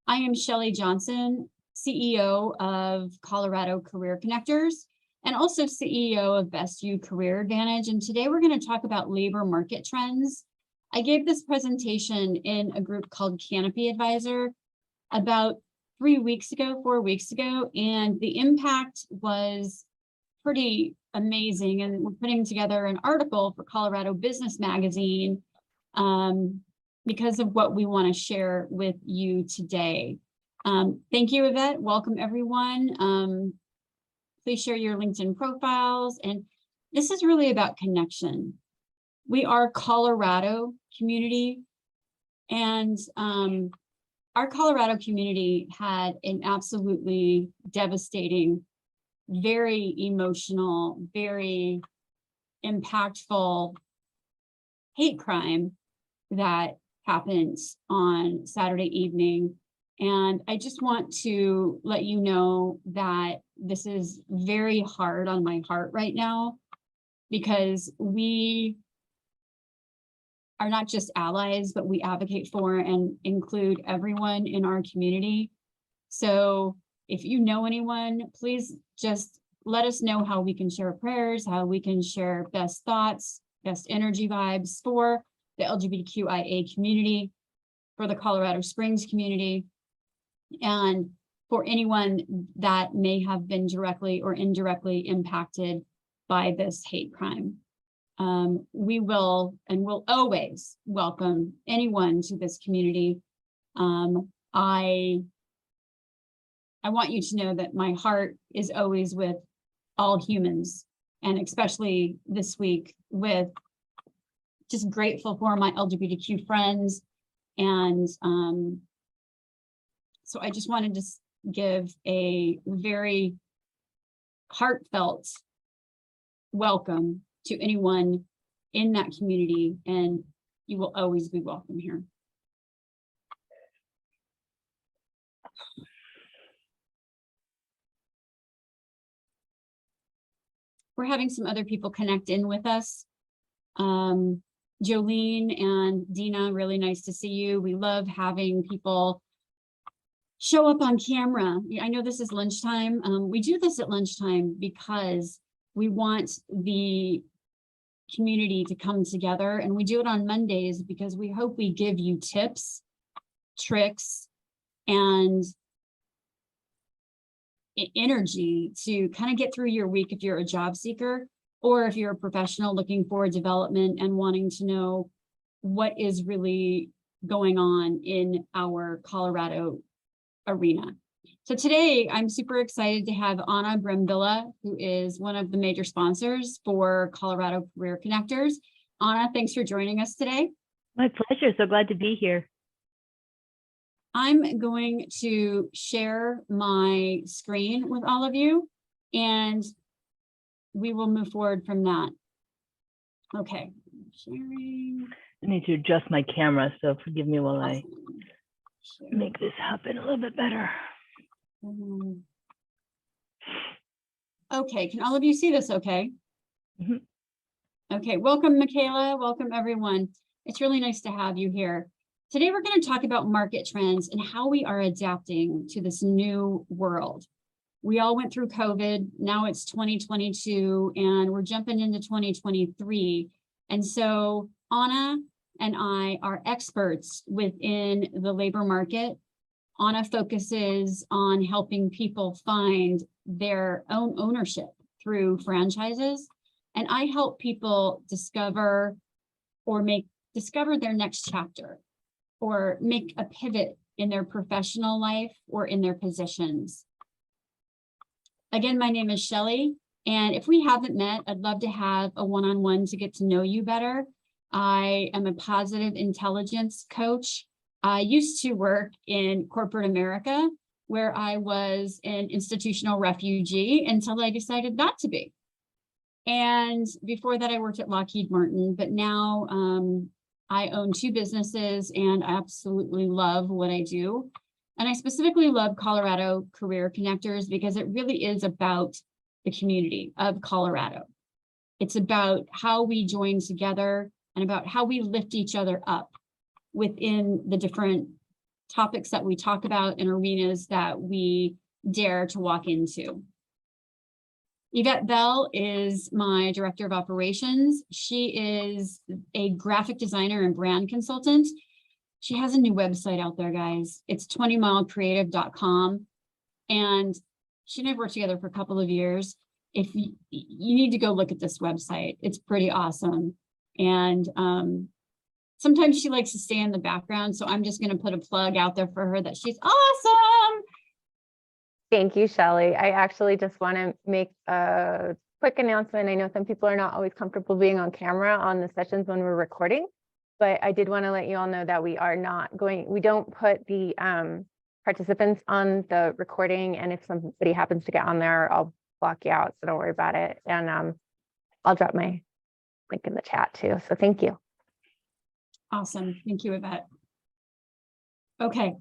I am Shelley Johnson, CEO of Colorado Career Connectors and also CEO of Best U Career Advantage. And today we're going to talk about labor market trends. I gave this presentation in a group called Canopy Advisor about 4 weeks ago, and the impact was pretty amazing. And we're putting together an article for Colorado Business Magazine because of what we want to share with you today. Thank you, Yvette. Welcome, everyone. Please share your LinkedIn profiles. And this is really about connection. We are Colorado community, and our Colorado community had an absolutely devastating, very emotional, very impactful hate crime that happened on Saturday evening. And I just want to let you know that this is very hard on my heart right now, because we are not just allies, but we advocate for and include everyone in our community. So if you know anyone, please just let us know how we can share prayers, how we can share best thoughts, best energy vibes for the LGBTQIA community, for the Colorado Springs community, and for anyone that may have been directly or indirectly impacted by this hate crime. We will and will always welcome anyone to this community. I want you to know that my heart is always with all humans, and especially this week with just grateful for my LGBTQ friends. And so I just wanted to give a very heartfelt welcome to anyone in that community, and you will always be welcome here. We're having some other people connect in with us. Jolene and Dina, really nice to see you. We love having people show up on camera. I know this is lunchtime. We do this at lunchtime because we want the community to come together, and we do it on Mondays because we hope we give you tips, tricks, and energy to kind of get through your week if you're a job seeker, or if you're a professional looking for development and wanting to know what is really going on in our Colorado arena. So today I'm super excited to have Anna Brembilla, who is one of the major sponsors for Colorado Career Connectors. Anna, thanks for joining us today. My pleasure. So glad to be here. I'm going to share my screen with all of you, and we will move forward from that. Okay, sharing. I need to adjust my camera, so forgive me while I make this happen a little bit better. Okay, can all of you see this okay? Mm-hmm. Okay, welcome, Michaela. Welcome, everyone. It's really nice to have you here. Today, we're going to talk about market trends and how we are adapting to this new world. We all went through COVID. Now it's 2022, and we're jumping into 2023. And so Anna and I are experts within the labor market. Anna focuses on helping people find their own ownership through franchises. And I help people discover their next chapter, or make a pivot in their professional life or in their positions. Again, my name is Shelley, and if we haven't met, I'd love to have a one-on-one to get to know you better. I am a positive intelligence coach. I used to work in corporate America, where I was an institutional refugee until I decided not to be. And before that, I worked at Lockheed Martin, but now I own 2 businesses, and I absolutely love what I do. And I specifically love Colorado Career Connectors because it really is about the community of Colorado. It's about how we join together and about how we lift each other up within the different topics that we talk about and arenas that we dare to walk into. Yvette Bell is my director of operations. She is a graphic designer and brand consultant. She has a new website out there, guys. It's 20milecreative.com. And she and I worked together for a couple of years. If you need to go look at this website, it's pretty awesome. And sometimes she likes to stay in the background. So I'm just going to put a plug out there for her that she's awesome. Thank you, Shelley. I actually just want to make a quick announcement. I know some people are not always comfortable being on camera on the sessions when we're recording, but I did want to let you all know that we don't put the participants on the recording. And if somebody happens to get on there, I'll block you out. So don't worry about it. And I'll drop my link in the chat too. So thank you. Awesome. Thank you, Yvette. Okay.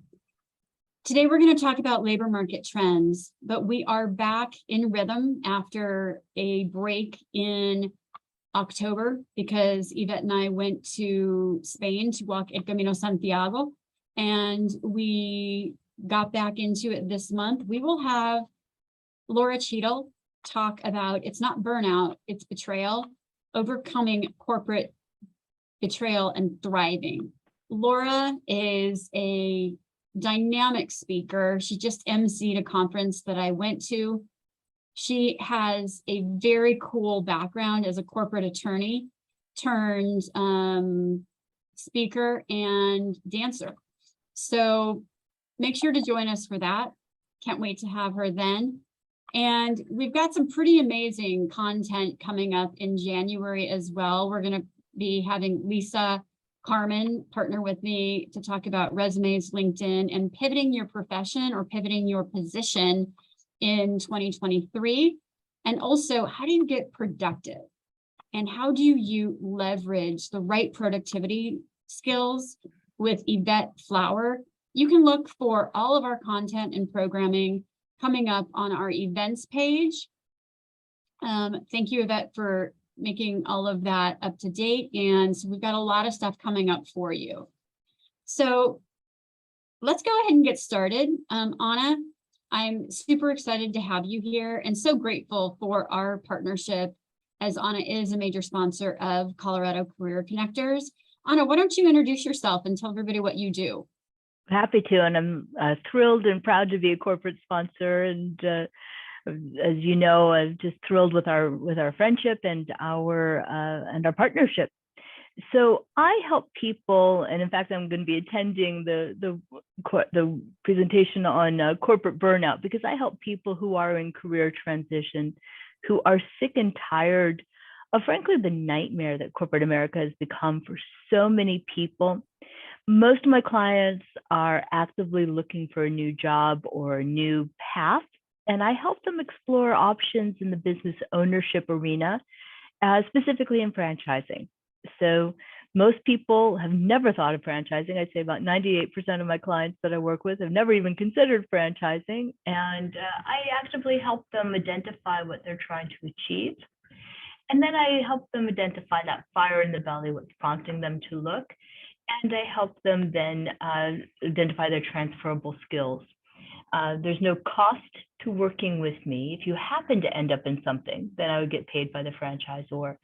Today, we're going to talk about labor market trends, but we are back in rhythm after a break in October because Yvette and I went to Spain to walk El Camino Santiago, and we got back into it this month. We will have Laura Cheadle talk about, it's not burnout, it's betrayal, overcoming corporate betrayal and thriving. Laura is a dynamic speaker. She just emceed a conference that I went to. She has a very cool background as a corporate attorney turned speaker and dancer. So make sure to join us for that. Can't wait to have her then. And we've got some pretty amazing content coming up in January as well. We're going to be having Lisa Carmen partner with me to talk about resumes, LinkedIn, and pivoting your profession or pivoting your position in 2023. And also, how do you get productive? And how do you leverage the right productivity skills with Yvette Flower? You can look for all of our content and programming coming up on our events page. Thank you, Yvette, for making all of that up to date. And so we've got a lot of stuff coming up for you. So let's go ahead and get started. Anna, I'm super excited to have you here and so grateful for our partnership, as Anna is a major sponsor of Colorado Career Connectors. Anna, why don't you introduce yourself and tell everybody what you do? Happy to, and I'm thrilled and proud to be a corporate sponsor. And as you know, I'm just thrilled with our friendship and our partnership. So I help people, and in fact, I'm going to be attending the presentation on corporate burnout because I help people who are in career transition, who are sick and tired of, frankly, the nightmare that corporate America has become for so many people. Most of my clients are actively looking for a new job or a new path, and I help them explore options in the business ownership arena, specifically in franchising. So most people have never thought of franchising. I'd say about 98% of my clients that I work with have never even considered franchising, and I actively help them identify what they're trying to achieve. And then I help them identify that fire in the belly, what's prompting them to look. And I help them then identify their transferable skills. There's no cost to working with me. If you happen to end up in something, then I would get paid by the franchisor.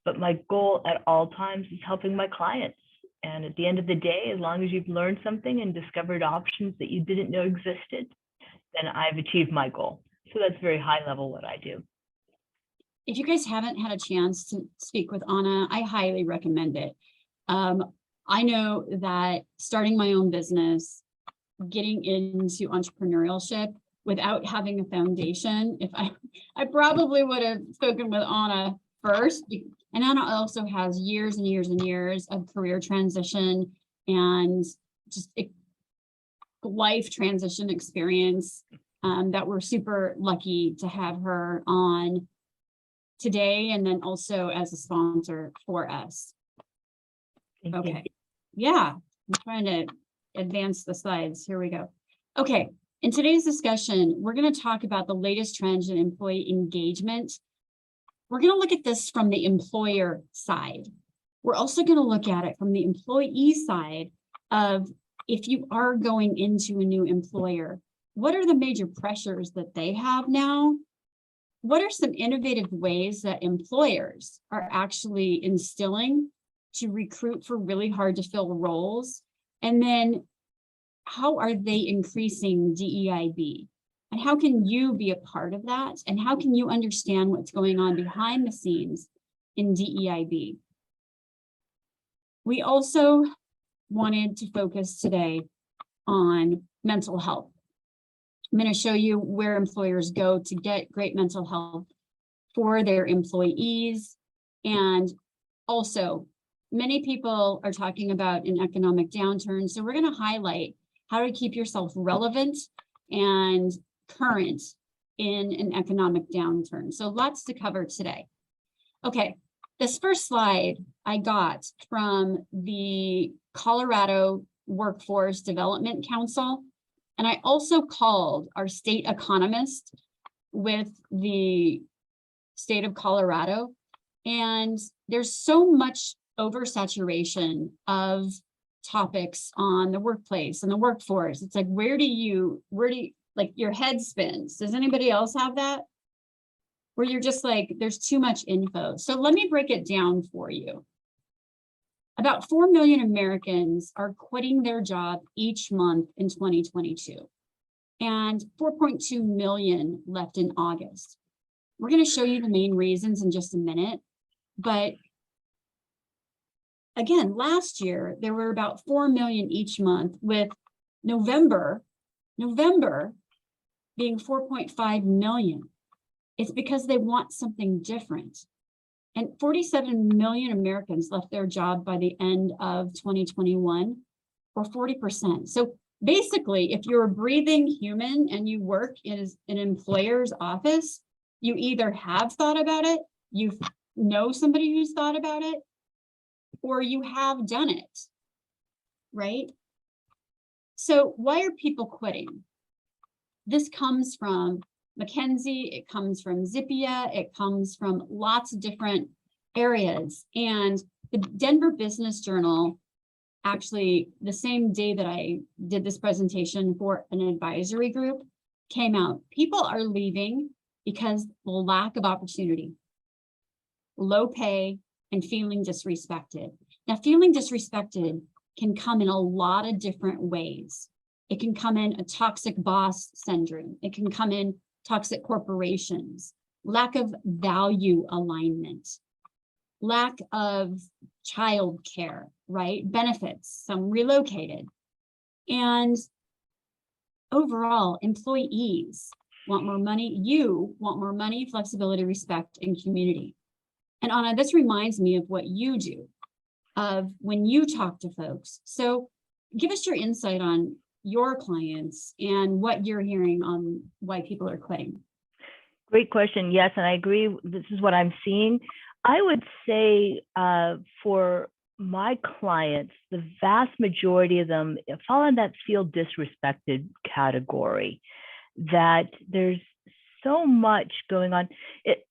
But my goal at all times is helping my clients. And at the end of the day, as long as you've learned something and discovered options that you didn't know existed, then I've achieved my goal. So that's very high level what I do. If you guys haven't had a chance to speak with Anna, I highly recommend it. I know that starting my own business, getting into entrepreneurship without having a foundation, I probably would have spoken with Anna first. And Anna also has years and years and years of career transition and just life transition experience that we're super lucky to have her on today, and then also as a sponsor for us. Thank you. Yeah, I'm trying to advance the slides. Here we go. Okay, in today's discussion, we're going to talk about the latest trends in employee engagement. We're going to look at this from the employer side. We're also going to look at it from the employee side of if you are going into a new employer, what are the major pressures that they have now? What are some innovative ways that employers are actually instilling to recruit for really hard to fill roles? And then how are they increasing DEIB? And how can you be a part of that? And how can you understand what's going on behind the scenes in DEIB? We also wanted to focus today on mental health. I'm going to show you where employers go to get great mental health for their employees. And also, many people are talking about an economic downturn. So we're going to highlight how to keep yourself relevant and current in an economic downturn. So lots to cover today. Okay, this first slide I got from the Colorado Workforce Development Council. And I also called our state economist with the state of Colorado. And there's so much oversaturation of topics on the workplace and the workforce. It's like, where do you, like your head spins? Does anybody else have that? Where you're just like, there's too much info. So let me break it down for you. About 4 million Americans are quitting their job each month in 2022, and 4.2 million left in August. We're going to show you the main reasons in just a minute, but again, last year, there were about 4 million each month, with November being 4.5 million. It's because they want something different. And 47 million Americans left their job by the end of 2021, or 40%. So basically, if you're a breathing human and you work in an employer's office, you either have thought about it, you know somebody who's thought about it, or you have done it, right? So why are people quitting? This comes from McKinsey, it comes from Zippia, it comes from lots of different areas. And the Denver Business Journal, actually the same day that I did this presentation for an advisory group, came out. People are leaving because the lack of opportunity, low pay, and feeling disrespected. Now, feeling disrespected can come in a lot of different ways. It can come in a toxic boss syndrome. It can come in toxic corporations, lack of value alignment, lack of childcare, right? Benefits, some relocated. And overall, employees want more money. You want more money, flexibility, respect, and community. And Anna, this reminds me of what you do, of when you talk to folks. So give us your insight on your clients and what you're hearing on why people are quitting. Great question. Yes, and I agree. This is what I'm seeing. I would say for my clients, the vast majority of them fall in that feel disrespected category, that there's so much going on.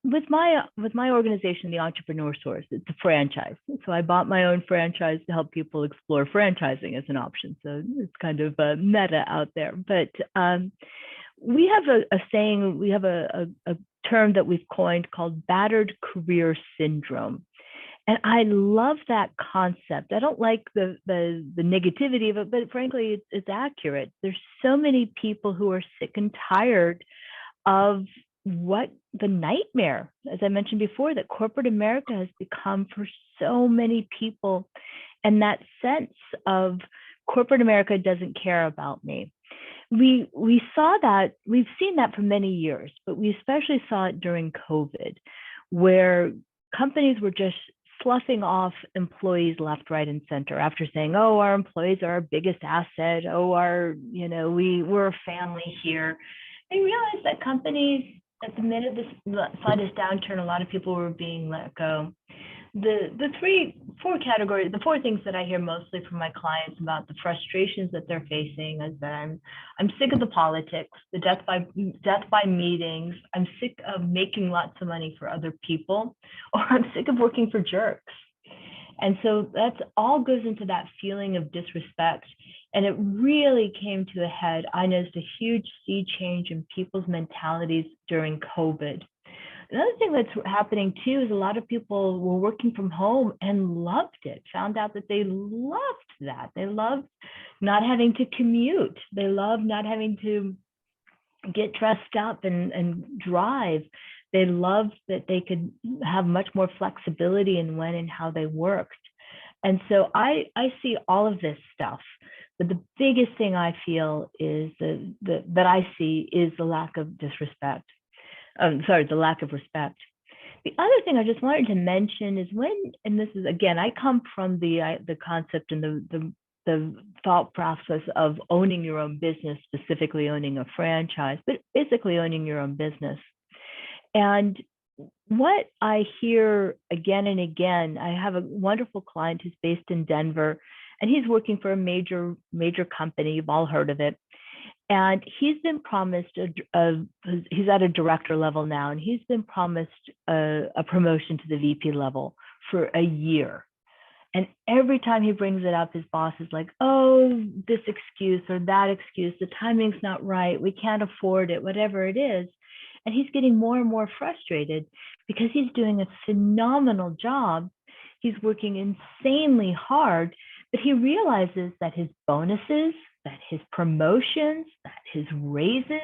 With my organization, the Entrepreneur Source, it's a franchise. So I bought my own franchise to help people explore franchising as an option. So it's kind of a meta out there. But we have a saying, we have a term that we've coined called battered career syndrome. And I love that concept. I don't like the negativity of it, but frankly, it's accurate. There's so many people who are sick and tired of what the nightmare, as I mentioned before, that corporate America has become for so many people. And that sense of corporate America doesn't care about me. We saw that, we've seen that for many years, but we especially saw it during COVID, where companies were just sloughing off employees left, right, and center after saying, oh, our employees are our biggest asset. Oh, we're a family here. They realized that companies, at the minute this slightest downturn, a lot of people were being let go. The four categories, the four things that I hear mostly from my clients about the frustrations that they're facing is that I'm sick of the politics, the death by meetings. I'm sick of making lots of money for other people, or I'm sick of working for jerks. And so that's all goes into that feeling of disrespect. And it really came to a head. I noticed a huge sea change in people's mentalities during COVID. Another thing that's happening too is a lot of people were working from home and loved it, found out that they loved that. They loved not having to commute. They loved not having to get dressed up and drive. They loved that they could have much more flexibility in when and how they worked. And so I see all of this stuff. But the biggest thing I feel is that I see is the lack of disrespect. The lack of respect. The other thing I just wanted to mention is and this is, again, I come from the concept and the thought process of owning your own business, specifically owning a franchise, but basically owning your own business. And what I hear again and again, I have a wonderful client who's based in Denver, and he's working for a major company. You've all heard of it. And he's been promised, he's at a director level now, and he's been promised a promotion to the VP level for a year. And every time he brings it up, his boss is like, oh, this excuse or that excuse, the timing's not right, we can't afford it, whatever it is. And he's getting more and more frustrated because he's doing a phenomenal job. He's working insanely hard, but he realizes that his bonuses, that his promotions, that his raises,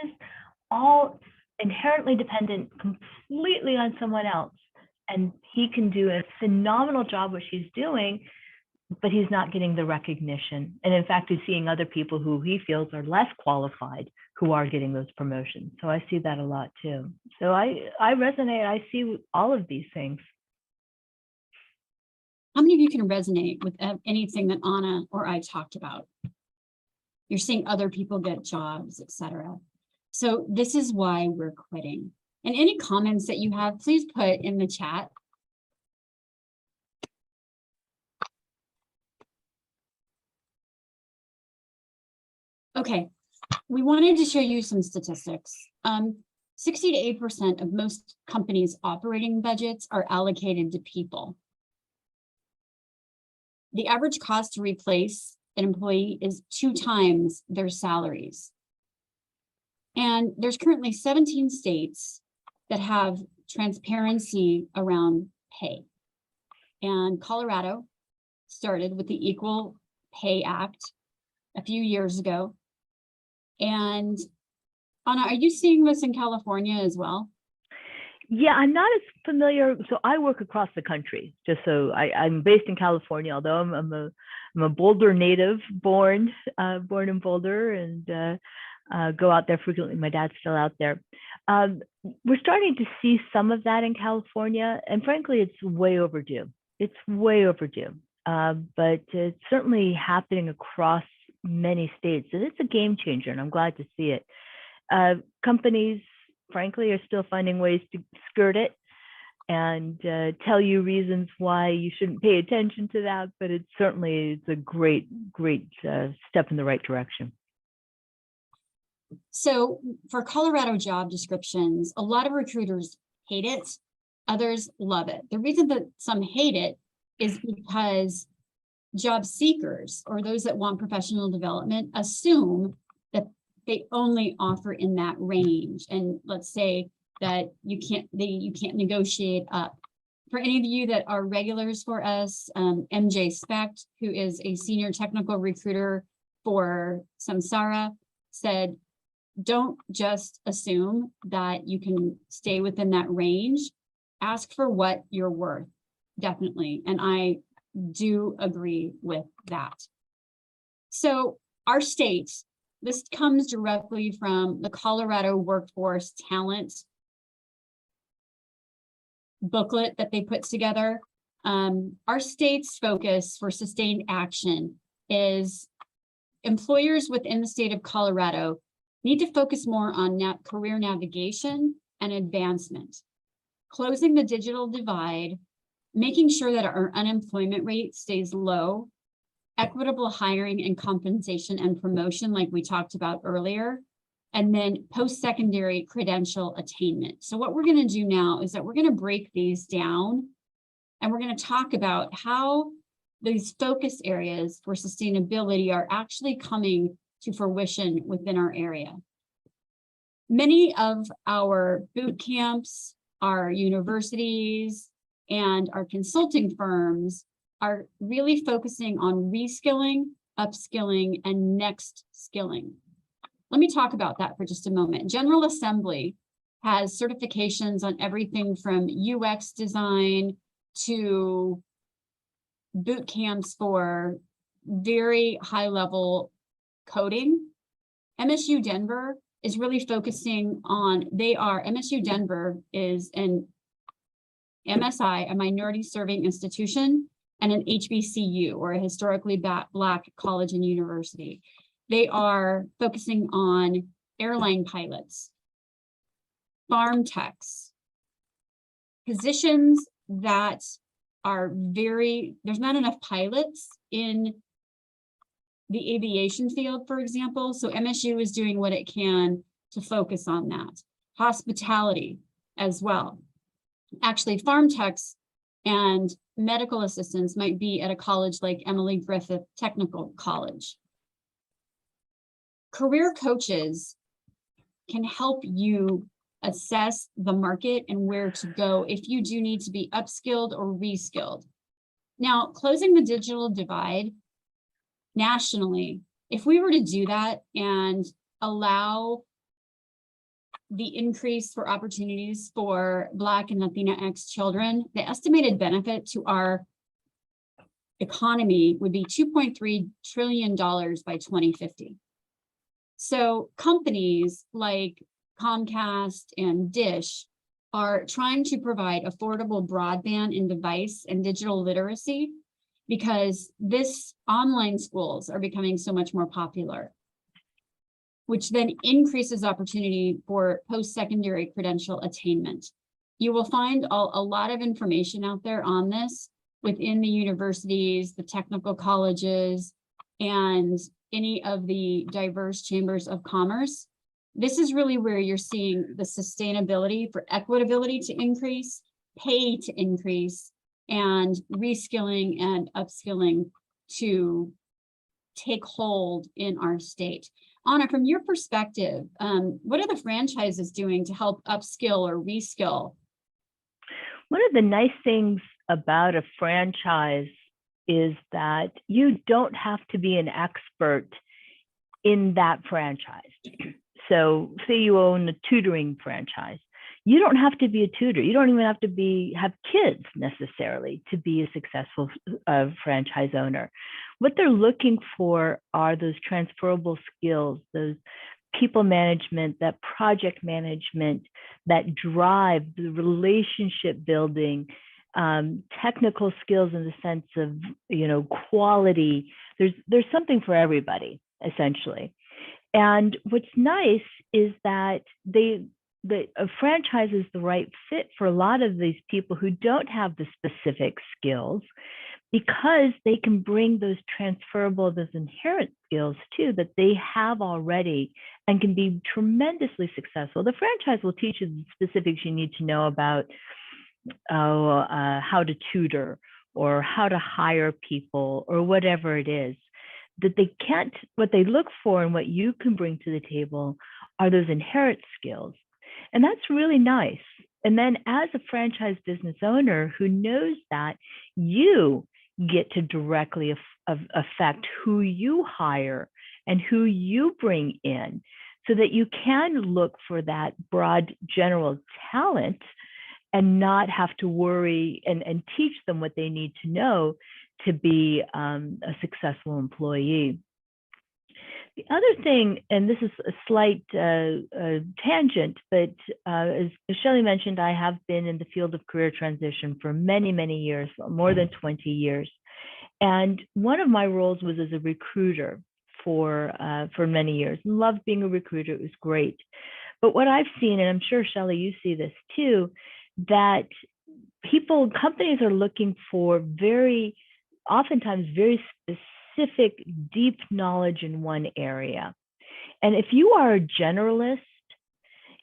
all inherently dependent completely on someone else. And he can do a phenomenal job what he's doing, but he's not getting the recognition. And in fact, he's seeing other people who he feels are less qualified who are getting those promotions. So I see that a lot too. So I resonate, I see all of these things. How many of you can resonate with anything that Anna or I talked about? You're seeing other people get jobs, etc. So this is why we're quitting. And any comments that you have, please put in the chat. Okay, we wanted to show you some statistics. 60 to 8% of most companies' operating budgets are allocated to people. The average cost to replace an employee is 2 times their salaries. And there's currently 17 states that have transparency around pay. And Colorado started with the Equal Pay Act a few years ago. And Anna, are you seeing this in California as well? Yeah, I'm not as familiar. So I work across the country, just so I'm based in California, although I'm a Boulder native, born in Boulder, and go out there frequently. My dad's still out there. We're starting to see some of that in California, and frankly, it's way overdue. It's way overdue, but it's certainly happening across many states, and it's a game changer, and I'm glad to see it. Companies, frankly, are still finding ways to skirt it and tell you reasons why you shouldn't pay attention to that, but it's a great step in the right direction. So for Colorado job descriptions, a lot of recruiters hate it, others love it. The reason that some hate it is because job seekers or those that want professional development assume that they only offer in that range. And let's say that you can't negotiate up. For any of you that are regulars for us, MJ Specht, who is a senior technical recruiter for Samsara, said, don't just assume that you can stay within that range. Ask for what you're worth, definitely. And I do agree with that. So our state, this comes directly from the Colorado Workforce Talent booklet that they put together. Our state's focus for sustained action is employers within the state of Colorado need to focus more on career navigation and advancement, closing the digital divide, making sure that our unemployment rate stays low, equitable hiring and compensation and promotion, like we talked about earlier, and then post-secondary credential attainment. So what we're going to do now is that we're going to break these down, and we're going to talk about how these focus areas for sustainability are actually coming to fruition within our area. Many of our boot camps, our universities, and our consulting firms are really focusing on reskilling, upskilling, and next skilling. Let me talk about that for just a moment. General Assembly has certifications on everything from UX design to boot camps for very high level coding. MSU Denver is really focusing on, MSU Denver is an MSI, a minority serving institution, and an HBCU, or a historically Black college and university. They are focusing on airline pilots, farm techs, positions that are there's not enough pilots in the aviation field, for example. So MSU is doing what it can to focus on that. Hospitality as well. Actually, farm techs and medical assistants might be at a college like Emily Griffith Technical College. Career coaches can help you assess the market and where to go if you do need to be upskilled or reskilled. Now, closing the digital divide nationally, if we were to do that and allow the increase for opportunities for Black and Latinx children, the estimated benefit to our economy would be $2.3 trillion by 2050. So companies like Comcast and Dish are trying to provide affordable broadband and device and digital literacy because this online schools are becoming so much more popular, which then increases opportunity for post-secondary credential attainment. You will find a lot of information out there on this within the universities, the technical colleges, and any of the diverse chambers of commerce. This is really where you're seeing the sustainability for equitability to increase, pay to increase, and reskilling and upskilling to take hold in our state. Anna, from your perspective, what are the franchises doing to help upskill or reskill? One of the nice things about a franchise is that you don't have to be an expert in that franchise. So say you own a tutoring franchise. You don't have to be a tutor. You don't even have to have kids necessarily to be a successful franchise owner. What they're looking for are those transferable skills, those people management, that project management, that drive, the relationship building, technical skills in the sense of, quality. There's something for everybody, essentially. And what's nice is that a franchise is the right fit for a lot of these people who don't have the specific skills, because they can bring those transferable, those inherent skills too, that they have already and can be tremendously successful. The franchise will teach you the specifics you need to know about how to tutor or how to hire people or whatever it is. That they can't, what they look for and what you can bring to the table are those inherent skills. And that's really nice. And then as a franchise business owner who knows that, you get to directly affect who you hire and who you bring in, so that you can look for that broad general talent and not have to worry and teach them what they need to know to be a successful employee. The other thing, and this is a slight tangent, but as Shelley mentioned, I have been in the field of career transition for many, many years, more than 20 years. And one of my roles was as a recruiter for many years. Loved being a recruiter, it was great. But what I've seen, and I'm sure Shelley, you see this too, that companies are looking for oftentimes very specific, deep knowledge in one area. And if you are a generalist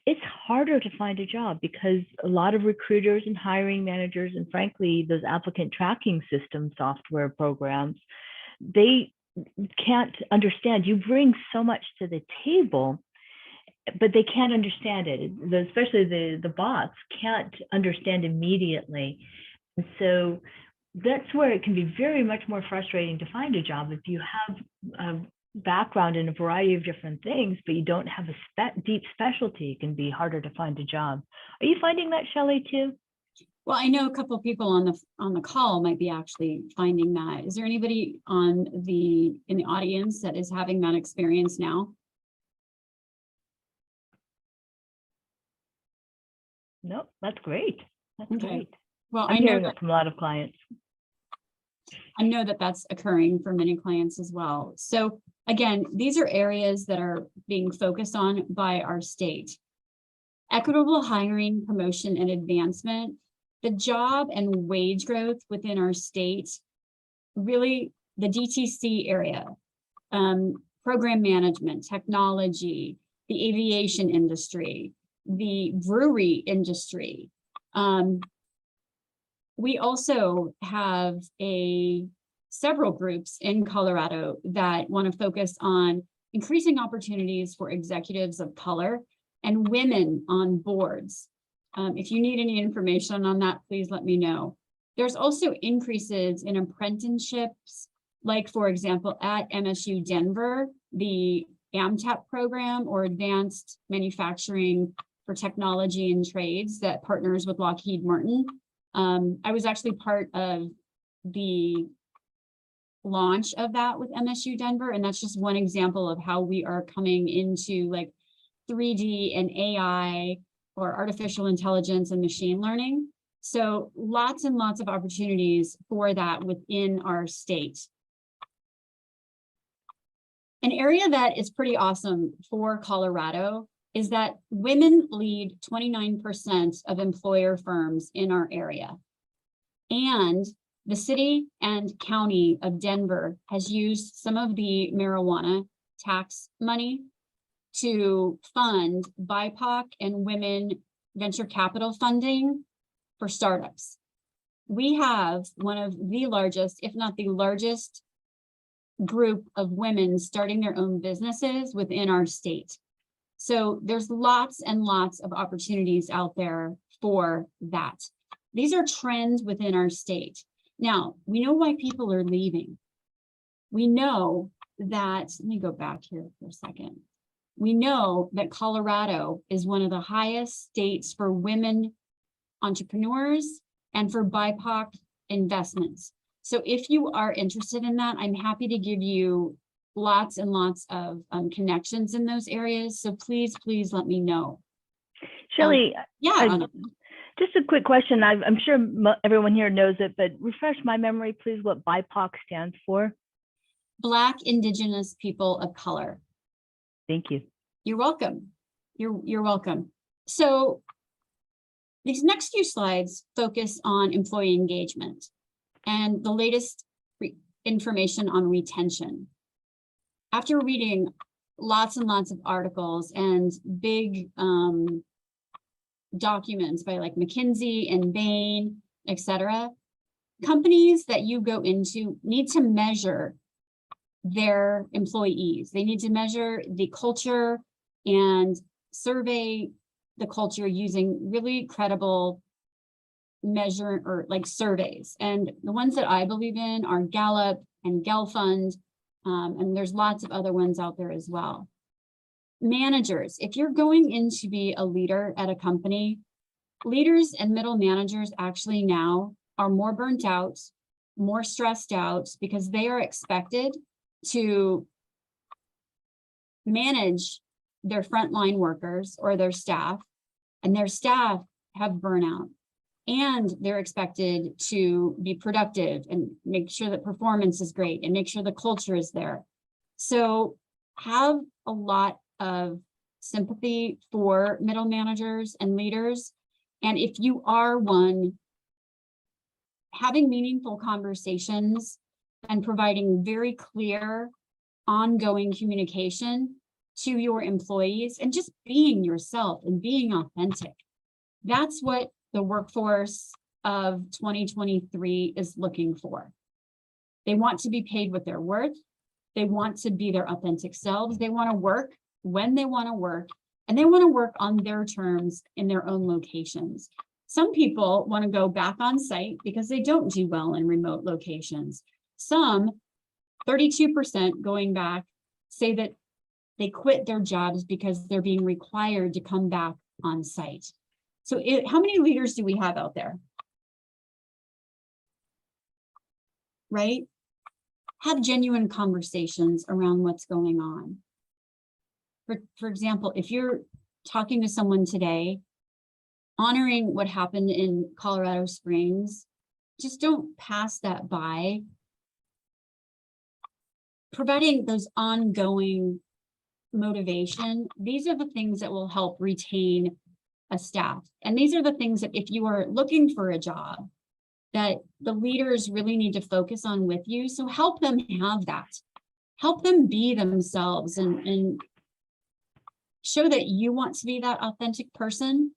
it's harder to find a job because a lot of recruiters and hiring managers, and frankly, those applicant tracking system software programs, they can't understand. You bring so much to the table, but they can't understand it. Especially the bots can't understand immediately. And so that's where it can be very much more frustrating to find a job. If you have a background in a variety of different things, but you don't have a deep specialty, it can be harder to find a job. Are you finding that, Shelley, too? Well, I know a couple of people on the call might be actually finding that. Is there anybody in the audience that is having that experience now? Nope, that's great. That's Okay. great. Well, I'm hearing it from a lot of clients. I know that that's occurring for many clients as well. So again, these are areas that are being focused on by our state. Equitable hiring, promotion, and advancement, the job and wage growth within our state, really the DTC area, program management, technology, the aviation industry, the brewery industry. We also have several groups in Colorado that want to focus on increasing opportunities for executives of color and women on boards. If you need any information on that, please let me know. There's also increases in apprenticeships, like for example, at MSU Denver, the AMTAP program, or Advanced Manufacturing for Technology and Trades, that partners with Lockheed Martin. I was actually part of the launch of that with MSU Denver, and that's just one example of how we are coming into like 3D and AI, or artificial intelligence and machine learning. So lots and lots of opportunities for that within our state. An area that is pretty awesome for Colorado is that women lead 29% of employer firms in our area. And the city and county of Denver has used some of the marijuana tax money to fund BIPOC and women venture capital funding for startups. We have one of the largest, if not the largest, group of women starting their own businesses within our state. So there's lots and lots of opportunities out there for that. These are trends within our state. Now, we know why people are leaving. We know that, let me go back here for a second. We know that Colorado is one of the highest states for women entrepreneurs and for BIPOC investments. So if you are interested in that, I'm happy to give you lots and lots of connections in those areas. So please, please let me know. Shelley, Yeah. Just a quick question. I'm sure everyone here knows it, but refresh my memory, please, what BIPOC stands for. Black, Indigenous People of Color. Thank you. You're welcome. You're welcome. So these next few slides focus on employee engagement and the latest information on retention. After reading lots and lots of articles and big documents by like McKinsey and Bain, etc., companies that you go into need to measure their employees. They need to measure the culture and survey the culture using really credible measure or like surveys. And the ones that I believe in are Gallup and Gelfund, and there's lots of other ones out there as well. Managers, if you're going in to be a leader at a company, leaders and middle managers actually now are more burnt out, more stressed out, because they are expected to manage their frontline workers or their staff, and their staff have burnout, and they're expected to be productive and make sure that performance is great and make sure the culture is there. So have a lot of sympathy for middle managers and leaders. And if you are one, having meaningful conversations and providing very clear ongoing communication to your employees and just being yourself and being authentic. That's what the workforce of 2023 is looking for. They want to be paid what they're worth. They want to be their authentic selves. They want to work when they want to work, and they want to work on their terms in their own locations. Some people want to go back on site because they don't do well in remote locations. Some, 32% going back, say that they quit their jobs because they're being required to come back on site. So how many leaders do we have out there? Right? Have genuine conversations around what's going on. For example, if you're talking to someone today, honoring what happened in Colorado Springs, just don't pass that by. Providing those ongoing motivation, these are the things that will help retain a staff. And these are the things that if you are looking for a job, that the leaders really need to focus on with you. So help them have that. Help them be themselves and show that you want to be that authentic person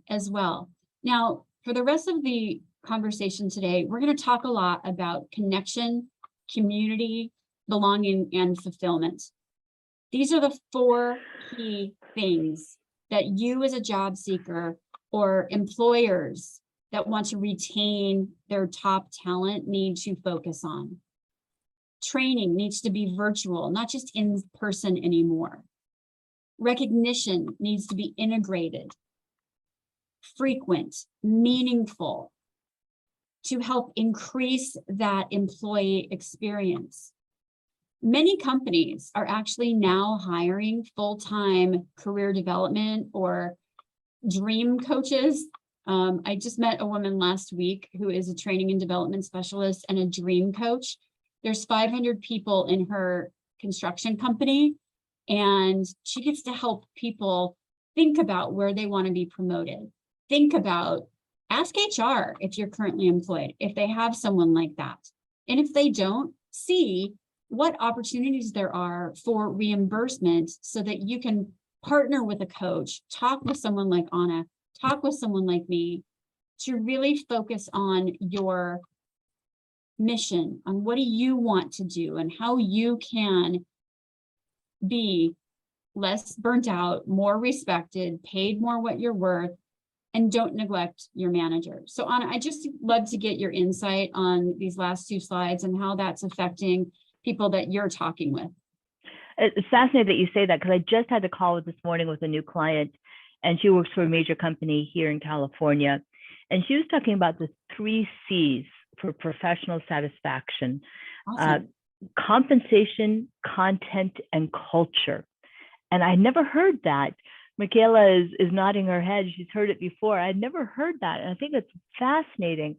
as well. Now, for the rest of the conversation today, we're going to talk a lot about connection, community, belonging, and fulfillment. These are the 4 key things that you as a job seeker or employers that want to retain their top talent need to focus on. Training needs to be virtual, not just in person anymore. Recognition needs to be integrated, frequent, meaningful, to help increase that employee experience. Many companies are actually now hiring full-time career development or dream coaches. I just met a woman last week who is a training and development specialist and a dream coach. There's 500 people in her construction company, and she gets to help people think about where they want to be promoted. Think about, ask HR if you're currently employed, if they have someone like that. And if they don't, see what opportunities there are for reimbursement so that you can partner with a coach, talk with someone like Anna, talk with someone like me, to really focus on your mission, on what do you want to do and how you can be less burnt out, more respected, paid more what you're worth, and don't neglect your manager. So Anna, I just love to get your insight on these last 2 slides and how that's affecting people that you're talking with. It's fascinating that you say that, because I just had a call this morning with a new client, and she works for a major company here in California. And she was talking about the 3 C's for professional satisfaction: Awesome. compensation, content, and culture. And I never heard that. Michaela is nodding her head. She's heard it before. I'd never heard that. And I think it's fascinating.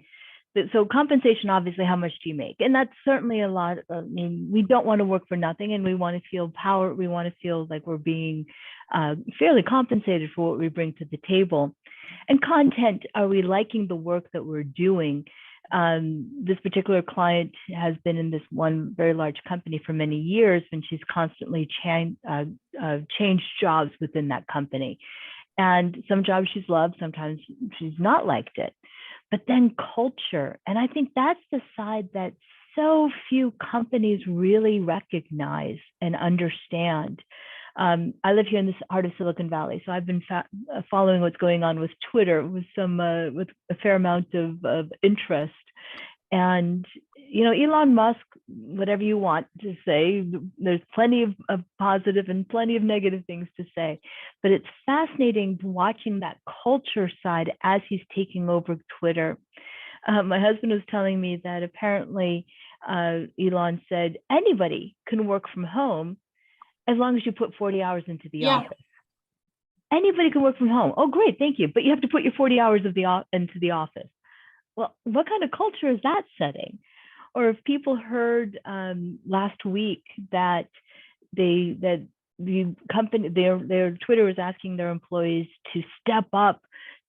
So compensation, obviously, how much do you make? And that's certainly a lot. I mean, we don't want to work for nothing, and we want to feel power. We want to feel like we're being fairly compensated for what we bring to the table. And content, are we liking the work that we're doing? This particular client has been in this one very large company for many years, and she's constantly changed jobs within that company. And some jobs she's loved, sometimes she's not liked it. But then culture, and I think that's the side that so few companies really recognize and understand. I live here in this heart of Silicon Valley, so I've been following what's going on with Twitter with with a fair amount of interest. And you know, Elon Musk, whatever you want to say, there's plenty of positive and plenty of negative things to say. But it's fascinating watching that culture side as he's taking over Twitter. My husband was telling me that apparently Elon said anybody can work from home as long as you put 40 hours into the office. Anybody can work from home. Oh, great, thank you. But you have to put your 40 hours into the office. Well, what kind of culture is that setting? Or if people heard last week that the company, their Twitter was asking their employees to step up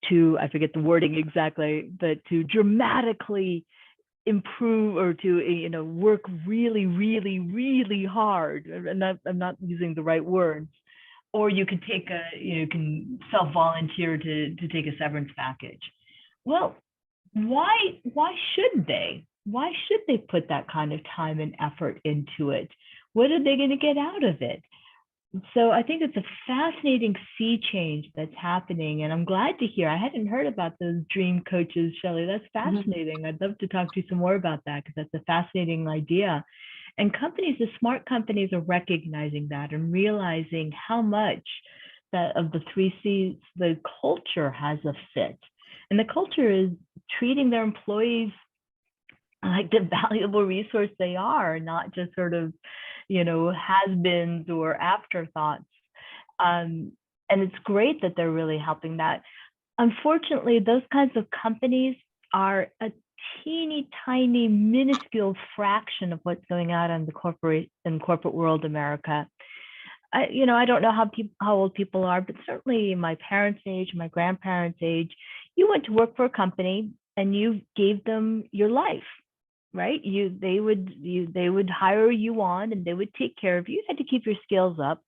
to, I forget the wording exactly, but to dramatically improve or to work really, really, really hard, and I'm not using the right words, or you could take you can self-volunteer to take a severance package. Well, why should they? Why should they put that kind of time and effort into it? What are they going to get out of it? So I think it's a fascinating sea change that's happening, and I'm glad to hear. I hadn't heard about those dream coaches, Shelley. That's fascinating. I'd love to talk to you some more about that, because that's a fascinating idea. And companies, the smart companies, are recognizing that and realizing how much that of the 3 C's, the culture has a fit. And the culture is treating their employees like the valuable resource they are, not just sort of, has-beens or afterthoughts. And it's great that they're really helping that. Unfortunately, those kinds of companies are a teeny tiny, minuscule fraction of what's going on in the corporate world, America. I don't know how old people are, but certainly my parents' age, my grandparents' age, you went to work for a company and you gave them your life, right? They would hire you on, and they would take care of you. You had to keep your skills up.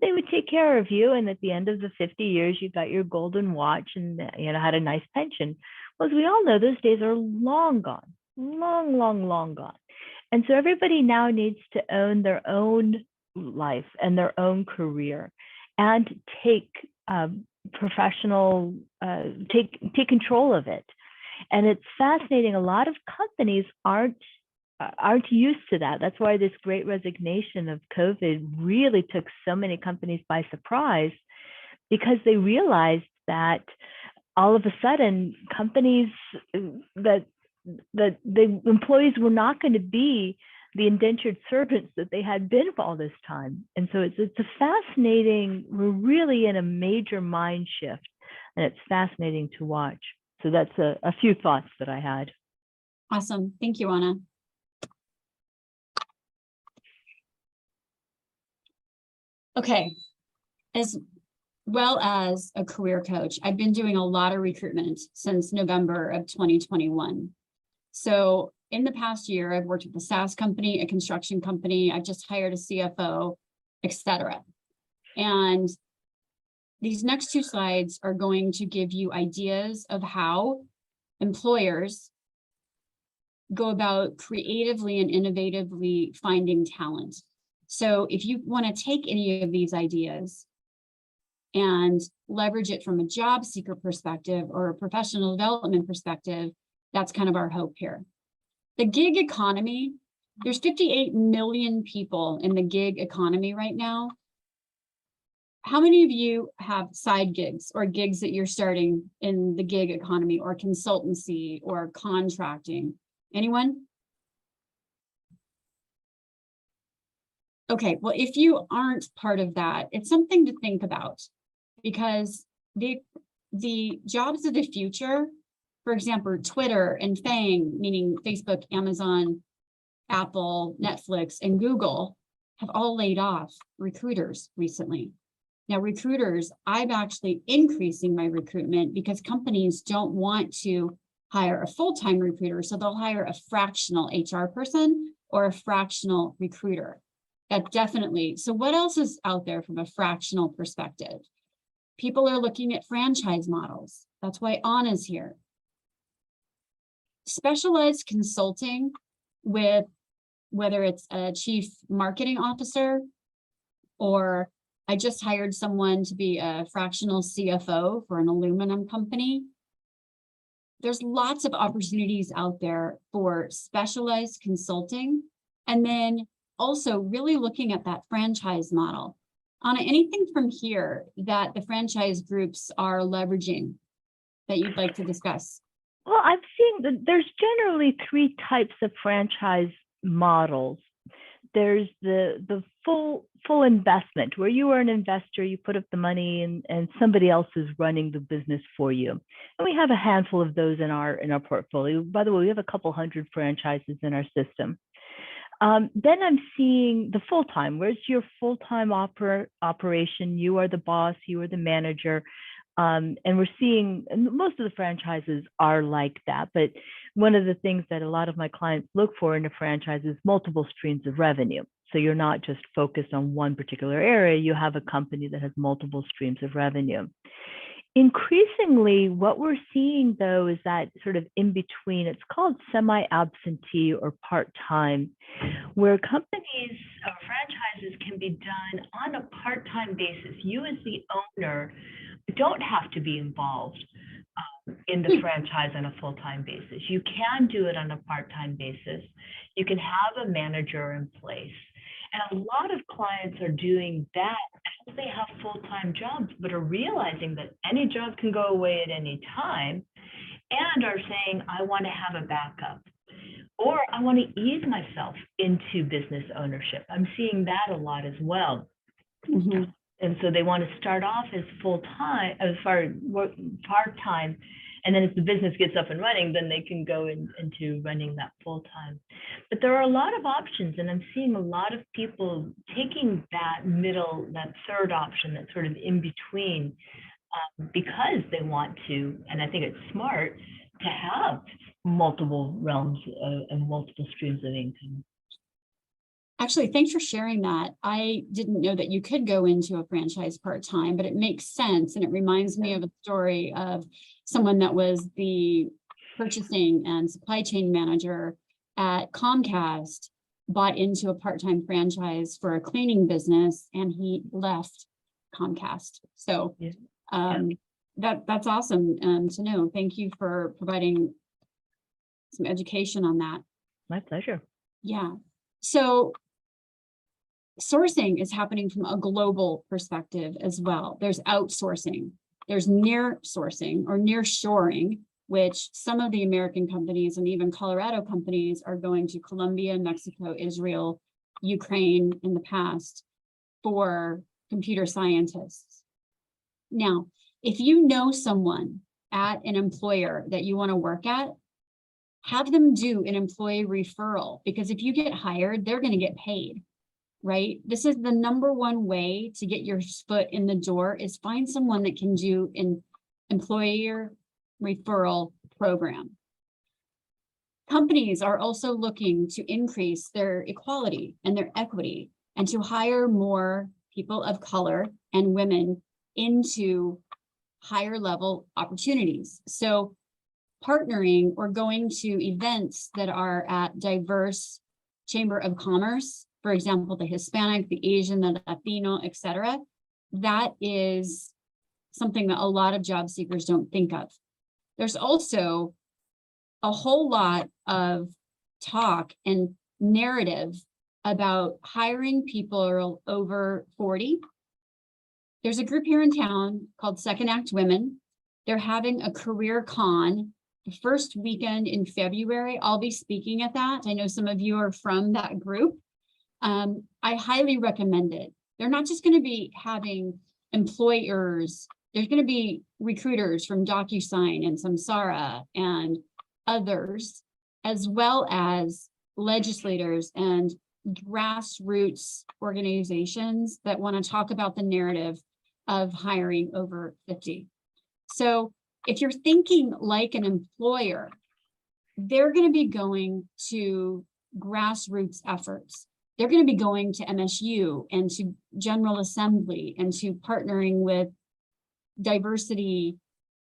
They would take care of you, and at the end of the 50 years, you got your golden watch and had a nice pension. Well, as we all know, those days are long gone, long, long, long gone. And so everybody now needs to own their own life and their own career, and take take control of it. And it's fascinating. A lot of companies aren't used to that. That's why this great resignation of COVID really took so many companies by surprise, because they realized that all of a sudden companies, that the employees were not going to be the indentured servants that they had been for all this time. And so it's a fascinating, we're really in a major mind shift, and it's fascinating to watch. So that's a few thoughts that I had. Awesome. Thank you, Anna. Okay. As well as a career coach, I've been doing a lot of recruitment since November of 2021. So in the past year, I've worked with a SaaS company, a construction company. I've just hired a CFO, etc. And these next 2 slides are going to give you ideas of how employers go about creatively and innovatively finding talent. So if you want to take any of these ideas and leverage it from a job seeker perspective or a professional development perspective, that's kind of our hope here. The gig economy, there's 58 million people in the gig economy right now. How many of you have side gigs or gigs that you're starting in the gig economy, or consultancy or contracting? Anyone? Okay, well, if you aren't part of that, it's something to think about, because the jobs of the future, for example, Twitter and FANG, meaning Facebook, Amazon, Apple, Netflix, and Google, have all laid off recruiters recently. Now, recruiters, I'm actually increasing my recruitment because companies don't want to hire a full-time recruiter, so they'll hire a fractional HR person or a fractional recruiter. That definitely. So what else is out there from a fractional perspective? People are looking at franchise models. That's why Anna's here. Specialized consulting with, whether it's a chief marketing officer, or I just hired someone to be a fractional CFO for an aluminum company. There's lots of opportunities out there for specialized consulting, and then also really looking at that franchise model. Anna, anything from here that the franchise groups are leveraging that you'd like to discuss? Well, I'm seeing that there's generally 3 types of franchise models. There's the full investment, where you are an investor, you put up the money, and somebody else is running the business for you. And we have a handful of those in our portfolio. By the way, we have a couple hundred franchises in our system. Then I'm seeing the full-time, where's your full-time operation? You are the boss, you are the manager. And we're seeing, and most of the franchises are like that, but one of the things that a lot of my clients look for in a franchise is multiple streams of revenue. So you're not just focused on one particular area, you have a company that has multiple streams of revenue. Increasingly, what we're seeing, though, is that sort of in between, it's called semi-absentee or part-time, where companies or franchises can be done on a part-time basis. You as the owner don't have to be involved in the franchise on a full-time basis. You can do it on a part-time basis. You can have a manager in place. And a lot of clients are doing that as they have full-time jobs, but are realizing that any job can go away at any time, and are saying, I want to have a backup, or I want to ease myself into business ownership. I'm seeing that a lot as well. Mm-hmm. And so they want to start off as full-time, as far as part-time, and then as the business gets up and running, then they can go into running that full-time. But there are a lot of options, and I'm seeing a lot of people taking that middle, that third option, that sort of in between, because they want to, and I think it's smart to have multiple realms and multiple streams of income. Actually, thanks for sharing that. I didn't know that you could go into a franchise part-time, but it makes sense. And it reminds me of a story of someone that was the purchasing and supply chain manager at Comcast, bought into a part-time franchise for a cleaning business, and he left Comcast. So that's awesome to know. Thank you for providing some education on that. My pleasure. Yeah. So sourcing is happening from a global perspective as well. There's outsourcing, there's near sourcing or near shoring, which some of the American companies and even Colorado companies are going to Colombia, Mexico, Israel, Ukraine in the past for computer scientists. Now, if you know someone at an employer that you want to work at, have them do an employee referral, because if you get hired, they're going to get paid. Right? This is the number one way to get your foot in the door, is find someone that can do an employer referral program. Companies are also looking to increase their equality and their equity, and to hire more people of color and women into higher level opportunities. So partnering or going to events that are at diverse Chamber of Commerce, for example, the Hispanic, the Asian, the Latino, etc., that is something that a lot of job seekers don't think of. There's also a whole lot of talk and narrative about hiring people over 40. There's a group here in town called Second Act Women. They're having a career con the first weekend in February. I'll be speaking at that. I know some of you are from that group. I highly recommend it. They're not just going to be having employers. There's going to be recruiters from DocuSign and Samsara and others, as well as legislators and grassroots organizations that want to talk about the narrative of hiring over 50. So if you're thinking like an employer, they're going to be going to grassroots efforts. They're going to be going to MSU and to General Assembly and to partnering with diversity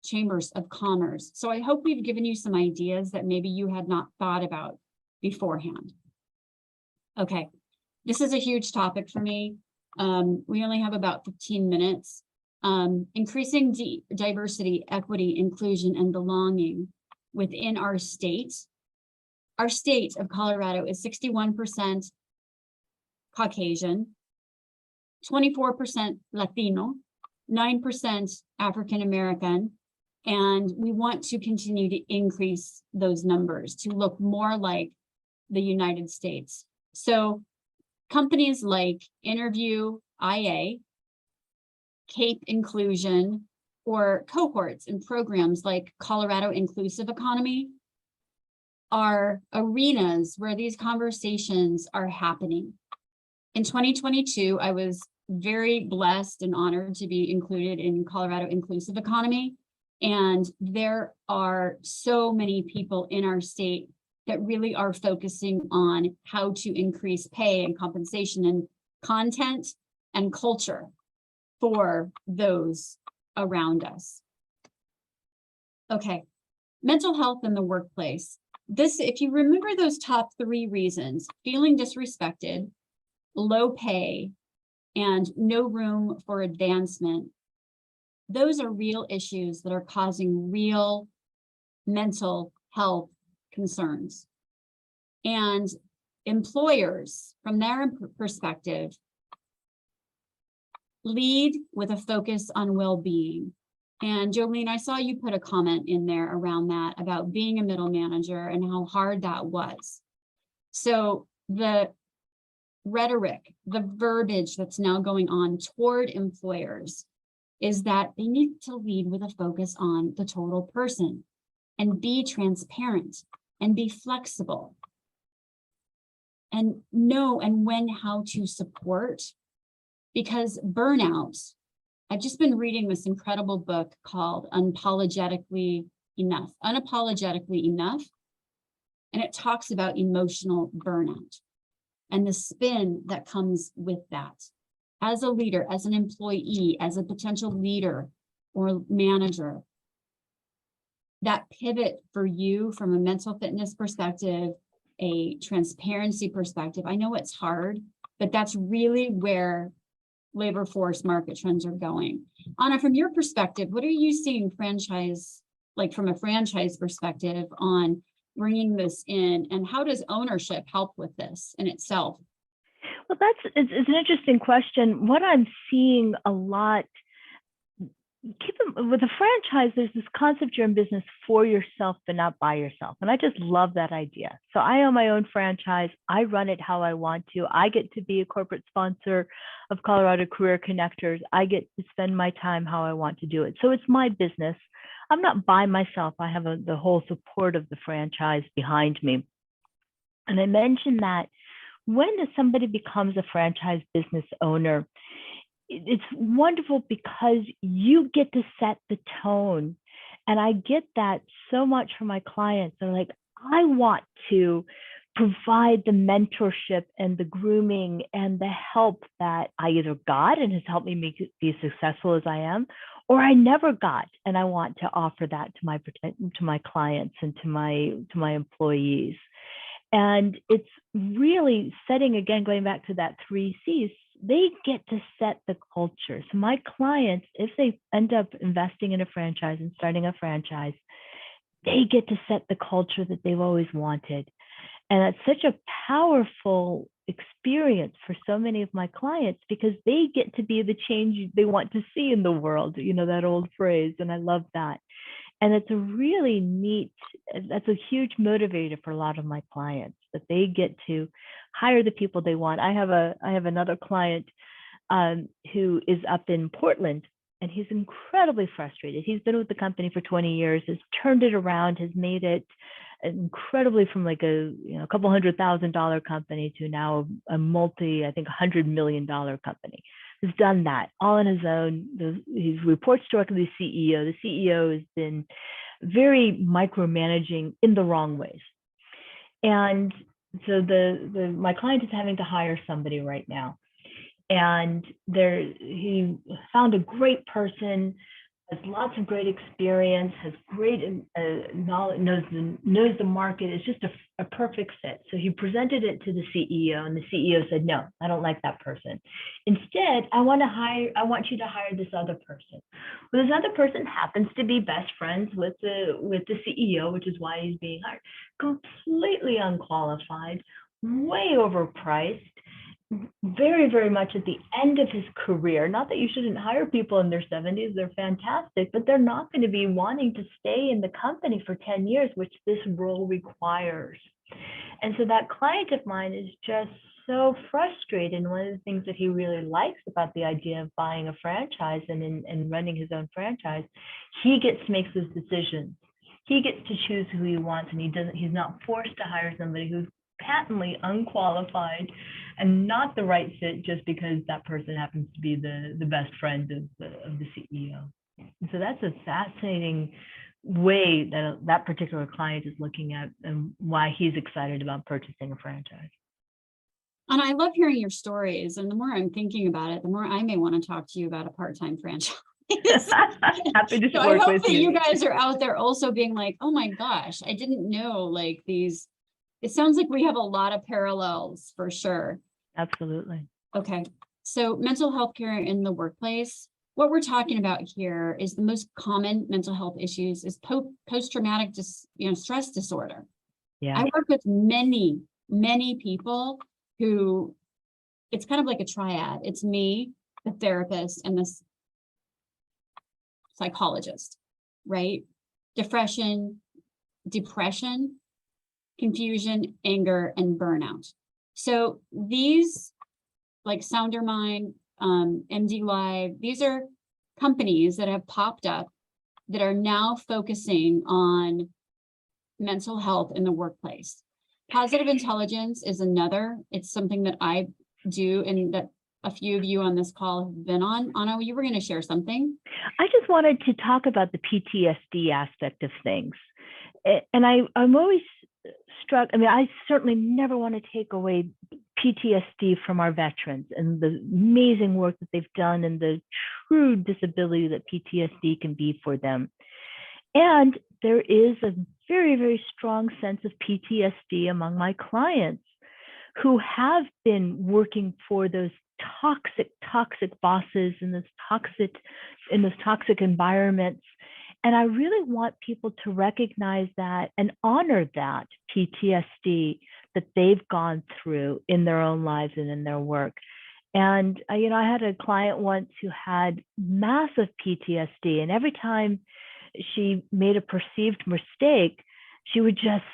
chambers of commerce. So I hope we've given you some ideas that maybe you had not thought about beforehand. Okay, this is a huge topic for me. We only have about 15 minutes. Increasing diversity, equity, inclusion, and belonging within our state. Our state of Colorado is 61% Caucasian, 24% Latino, 9% African American, and we want to continue to increase those numbers to look more like the United States. So companies like Interview IA, CAPE Inclusion, or cohorts and programs like Colorado Inclusive Economy are arenas where these conversations are happening. In 2022, I was very blessed and honored to be included in Colorado Inclusive Economy. And there are so many people in our state that really are focusing on how to increase pay and compensation and content and culture for those around us. Okay, mental health in the workplace. This, if you remember those top 3 reasons, feeling disrespected, low pay, and no room for advancement, those are real issues that are causing real mental health concerns. And employers, from their perspective, lead with a focus on well-being. And Jolene, I saw you put a comment in there around that about being a middle manager and how hard that was. So the rhetoric, the verbiage that's now going on toward employers is that they need to lead with a focus on the total person and be transparent and be flexible and know and when how to support, because burnout, I've just been reading this incredible book called Unapologetically Enough, and it talks about emotional burnout and the spin that comes with that. As a leader, as an employee, as a potential leader or manager, that pivot for you from a mental fitness perspective, a transparency perspective, I know it's hard, but that's really where labor force market trends are going. Anna, from your perspective, what are you seeing franchise, like from a franchise perspective on bringing this in, and how does ownership help with this in itself? Well, it's an interesting question. What I'm seeing a lot, with a franchise, there's this concept you're in business for yourself, but not by yourself. And I just love that idea. So I own my own franchise. I run it how I want to. I get to be a corporate sponsor of Colorado Career Connectors. I get to spend my time how I want to do it. So it's my business. I'm not by myself. I have the whole support of the franchise behind me. And I mentioned that when somebody becomes a franchise business owner, it's wonderful because you get to set the tone. And I get that so much from my clients. They're like, I want to provide the mentorship and the grooming and the help that I either got and has helped me be successful as I am, or I never got, and I want to offer that to my clients and to my employees. And it's really setting, again, going back to that 3 C's, they get to set the culture. So my clients, if they end up investing in a franchise and starting a franchise, they get to set the culture that they've always wanted. And that's such a powerful experience for so many of my clients because they get to be the change they want to see in the world, you know, that old phrase. And I love that. And it's a really neat, that's a huge motivator for a lot of my clients, that they get to hire the people they want. I have another client who is up in Portland, and he's incredibly frustrated. He's been with the company for 20 years, has turned it around, has made it incredibly from like a couple $100,000 company to now a I think $100 million company. Has done that all on his own. He reports directly to the CEO. The CEO has been very micromanaging in the wrong ways. And so my client is having to hire somebody right now. And he found a great person, has lots of great experience, has great knowledge, knows the market, is just a perfect fit. So he presented it to the CEO, and the CEO said, no, I don't like that person. Instead, I want you to hire this other person. Well, this other person happens to be best friends with the CEO, which is why he's being hired. Completely unqualified, way overpriced, very, very much at the end of his career. Not that you shouldn't hire people in their 70s, they're fantastic, but they're not going to be wanting to stay in the company for 10 years, which this role requires. And so that client of mine is just so frustrated. And one of the things that he really likes about the idea of buying a franchise and running his own franchise, he gets to make those decisions. He gets to choose who he wants, and he's not forced to hire somebody who's patently unqualified and not the right fit just because that person happens to be the best friend of the CEO. And so that's a fascinating way that that particular client is looking at and why he's excited about purchasing a franchise. And I love hearing your stories. And the more I'm thinking about it, the more I may want to talk to you about a part-time franchise. Happy to So I work hope with that you you. guys are out there also being like, oh my gosh, I didn't know like these. It sounds like we have a lot of parallels for sure. Absolutely. Okay, so mental health care in the workplace. What we're talking about here is the most common mental health issues is post-traumatic stress disorder. Yeah. I work with many people who, it's kind of like a triad. It's me, the therapist, and this psychologist, right? Depression, confusion, anger, and burnout. So these, like SounderMind, DEIB, these are companies that have popped up that are now focusing on mental health in the workplace. Positive intelligence is another. It's something that I do and that a few of you on this call have been on. Anna, you were going to share something. I just wanted to talk about the PTSD aspect of things. And I'm always struck, I mean, I certainly never want to take away PTSD from our veterans and the amazing work that they've done and the true disability that PTSD can be for them. And there is a very, very strong sense of PTSD among my clients who have been working for those toxic bosses in those toxic environments. And I really want people to recognize that and honor that PTSD that they've gone through in their own lives and in their work. And I had a client once who had massive PTSD, and every time she made a perceived mistake, she would just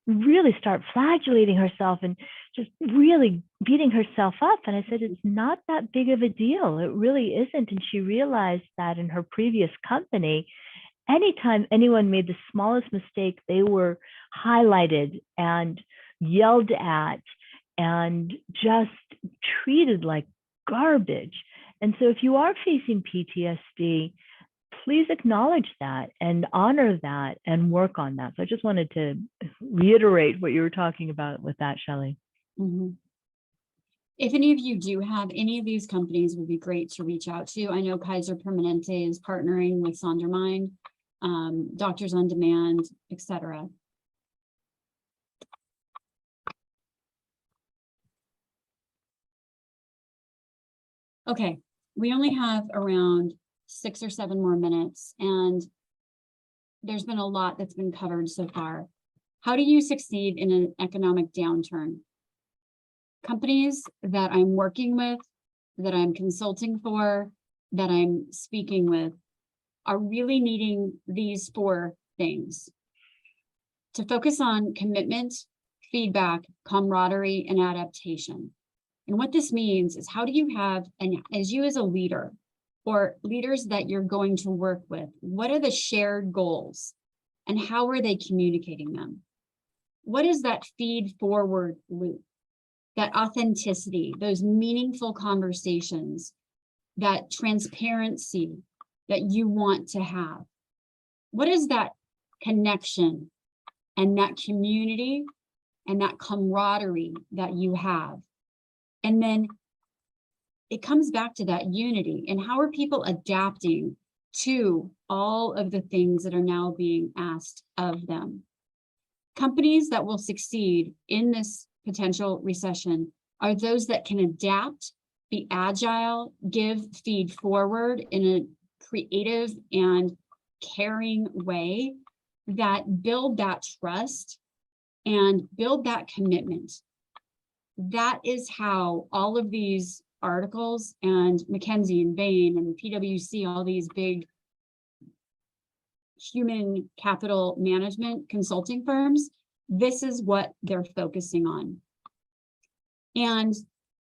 really start flagellating herself and just really beating herself up. And I said, it's not that big of a deal. It really isn't. And she realized that in her previous company, anytime anyone made the smallest mistake, they were highlighted and yelled at and just treated like garbage. And so if you are facing PTSD, please acknowledge that and honor that and work on that. So I just wanted to reiterate what you were talking about with that, Shelley. Mm-hmm. If any of you do have any of these companies, it would be great to reach out to. I know Kaiser Permanente is partnering with SounderMind, Doctors on Demand, etc. Okay, we only have around 6 or 7 more minutes, and there's been a lot that's been covered so far. How do you succeed in an economic downturn? Companies that I'm working with, that I'm consulting for, that I'm speaking with, are really needing these 4 things: to focus on commitment, feedback, camaraderie, and adaptation. And what this means is, how do you have, and as you as a leader or leaders that you're going to work with, what are the shared goals and how are they communicating them? What is that feed forward loop, that authenticity, those meaningful conversations, that transparency that you want to have? What is that connection and that community and that camaraderie that you have? And then it comes back to that unity, and how are people adapting to all of the things that are now being asked of them? Companies that will succeed in this potential recession are those that can adapt, be agile, feed forward in a creative and caring way, that build that trust and build that commitment. That is how all of these articles and McKinsey and Bain and PwC, all these big human capital management consulting firms, this is what they're focusing on. And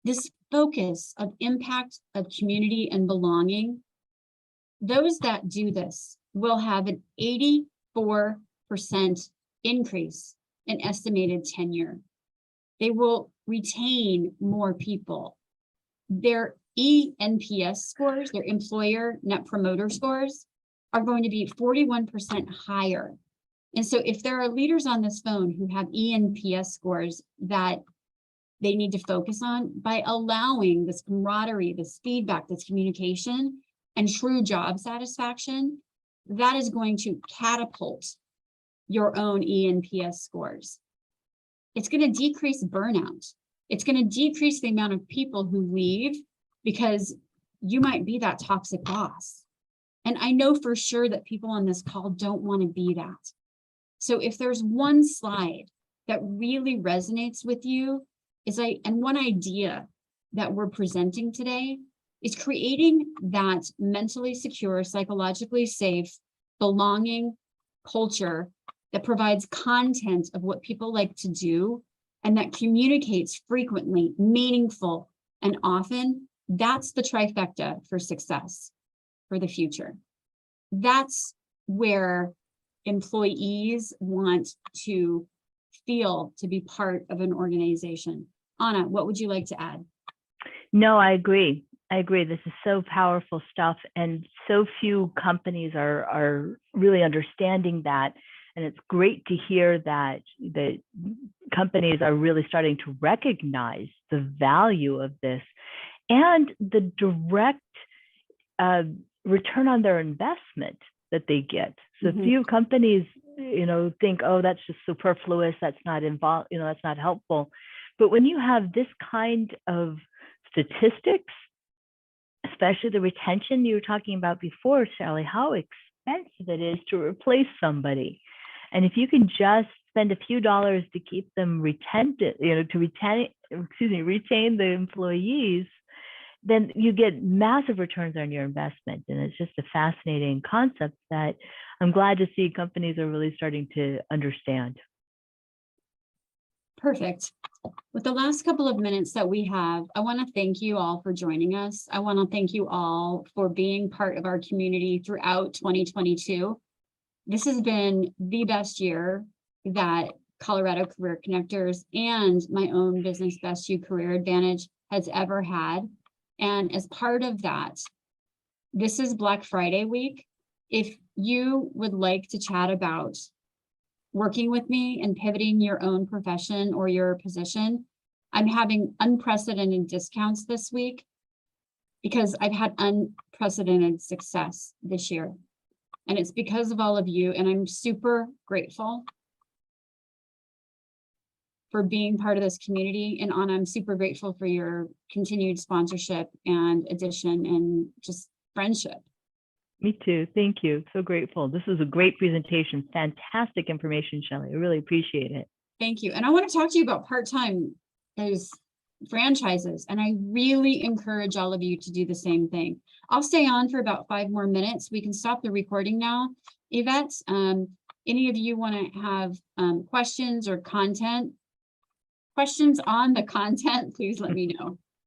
this focus of impact, of community and belonging, those that do this will have an 84% increase in estimated tenure. They will retain more people. Their eNPS scores, their employer net promoter scores, are going to be 41% higher. And so if there are leaders on this phone who have eNPS scores that they need to focus on, by allowing this camaraderie, this feedback, this communication, and true job satisfaction, that is going to catapult your own eNPS scores. It's going to decrease burnout. It's going to decrease the amount of people who leave because you might be that toxic boss. And I know for sure that people on this call don't want to be that. So if there's one slide that really resonates with you, and one idea that we're presenting today is creating that mentally secure, psychologically safe, belonging culture that provides content of what people like to do and that communicates frequently, meaningful, and often. That's the trifecta for success for the future. That's where employees want to feel to be part of an organization. Anna, what would you like to add? No, I agree. This is so powerful stuff, and so few companies are really understanding that. And it's great to hear that the companies are really starting to recognize the value of this and the direct return on their investment that they get. So few companies, think, oh, that's just superfluous, that's not involved, that's not helpful. But when you have this kind of statistics, especially the retention you were talking about before, Sally, how expensive it is to replace somebody. And if you can just spend a few dollars to keep them retain the employees, then you get massive returns on your investment. And it's just a fascinating concept that I'm glad to see companies are really starting to understand. Perfect. With the last couple of minutes that we have, I want to thank you all for joining us. I want to thank you all for being part of our community throughout 2022. This has been the best year that Colorado Career Connectors and my own business, Best You Career Advantage, has ever had. And as part of that, this is Black Friday week. If you would like to chat about working with me and pivoting your own profession or your position, I'm having unprecedented discounts this week because I've had unprecedented success this year. And it's because of all of you, and I'm super grateful for being part of this community. And Anna, I'm super grateful for your continued sponsorship and addition and just friendship. Me too. Thank you. So grateful. This was a great presentation. Fantastic information, Shelley. I really appreciate it. Thank you. And I want to talk to you about part-time as franchises. And I really encourage all of you to do the same thing. I'll stay on for about 5 more minutes. We can stop the recording now. Yvette, any of you want to have questions or questions on the content, please let me know.